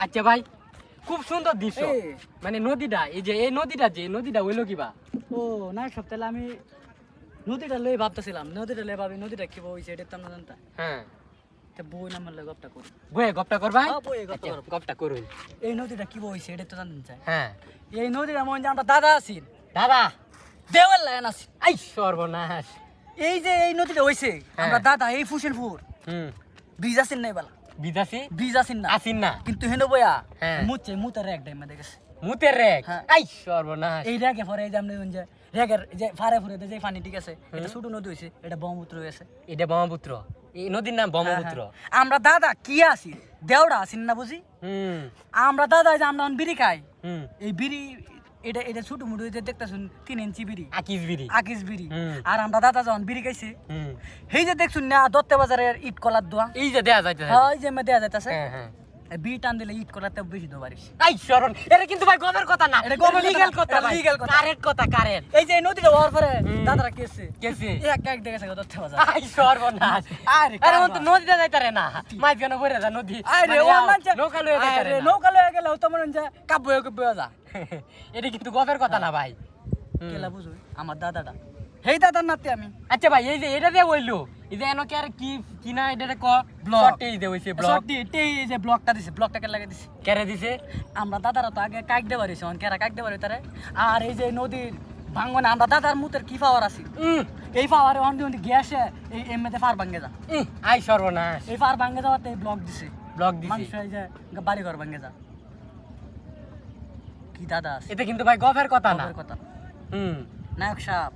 আচ্ছা ভাই খুব সুন্দর দৃশ্য এই। মানে নদীটা এই নদীটা হইলো কিবা ও না সপ্তাহে আমি নদীটা লই ভাবতেছিলাম নদীটা কি বইছে এটা তো আমরা জানতাম হ্যাঁ তা বই নাম্বার লই গপটা করি বয়ে গপটা করবা হ্যাঁ, বইয়ে গপ্পা আচ্ছা, করবো। গপটা করুন এই নদীটা কি বইছে এটা তো জানতে চাই হ্যাঁ এই নদীটা মনে হয় আমরা দাদা আছি দাদা দেওয়াল লাইন আছি আই সর্বনাশ এই যে এই নদীটা হইছে আমরা দাদা এই ফুসেলপুর হুম ব্রিজ আছেন না এবার বিদাসি ব্রিজ আছেন না আসিন না কিন্তু হেন বইয়া হ্যাঁ। মুতের এক ডাইমা দেখেছে মুতের রেক হ্যাঁ। আই সর্বনাশ এই রেগে পরে এই যে আমরা যে রেগের যে ফারে ফুরে যে পানি ঠিক আছে এটা ছোট নদী হইছে এটা ব্রহ্মপুত্র হয়েছে এটা ব্রহ্মপুত্র এই নদীর নাম ব্রহ্মপুত্র আমরা দাদা কি আছি দেওড়া আছি না বুঝি হুম আমরা দাদা যে আমরা এখন বিড়ি খাই হুম এই বিড়ি এটা ছোট মুটো যে দেখতেছুন 3 ইঞ্চি বিড়ি আকিস বিড়ি আকিস বিড়ি হুম। আর আমরা দাদা যখন বিড়ি খাইছে হুম এই যে দেখছুন না দত্তে বাজারের ইট কলার দোয়া এই যে দেয়া যাইতেছে হ্যাঁ এই যে মে দেয়া যাইতাছে হ্যাঁ হ্যাঁ বিড়ি টান দিলে ইট কলাতে বেশি দো পারিস আই শরণ এটা কিন্তু ভাই গবের কথা না এটা গবের কথা লিগ্যাল না, কথা এটা ভাই legal কথা। কারেন্ট কথা কারেন্ট এই যে এই নদীটা হওয়ার পরে হুম। দাদারা কেছে কেসে এক এক দেখেছে দত্তে বাজার আই সর্বনাশ আরে আরে ও তো নদীতে যাইতারে না মাছ কেন বইরে যা নদী আরে মানে ও না নৌকা লয়ে যাইতারে আরে না। নৌকা লয়ে গেলে তো মনে হয় কাব্য কাব্য যা এটা কিন্তু গবের কথা না ভাই হুম। কেলা বুঝুই আমার দাদাটা হেই দাদার নাতি আমি আচ্ছা ভাই এই যে এটা দিয়ে বইলো এই যে এনকে আর কি কি না এটা ক Block. শর্টে দে হইছে ব্লক সত্যি এই যে ব্লকটা দিছে ব্লকটা কে লাগিয়ে দিছে কেরে দিছে আমরা দাদারা তো আগে কাক দে পারিছে অন কেরা কাক দে পারি তারে আর এই যে নদীর ভাঙ্গনে আমরা দাদার মুতের কি পাওয়ার আছে এই পাওয়ারে অন অন গ্যাসে এই এমএতে ফার ভাঙ্গে যা আই সর্বনাশ এই ফার ভাঙ্গে যাওয়াতে ব্লক দিছে ব্লক মানুষ দিছে এই যে বাড়ি ঘর ভাঙ্গে যা কি দাদা আছে এটা কিন্তু ভাই গবের কথা না খবরের কথা হুম নায়ক সাহেব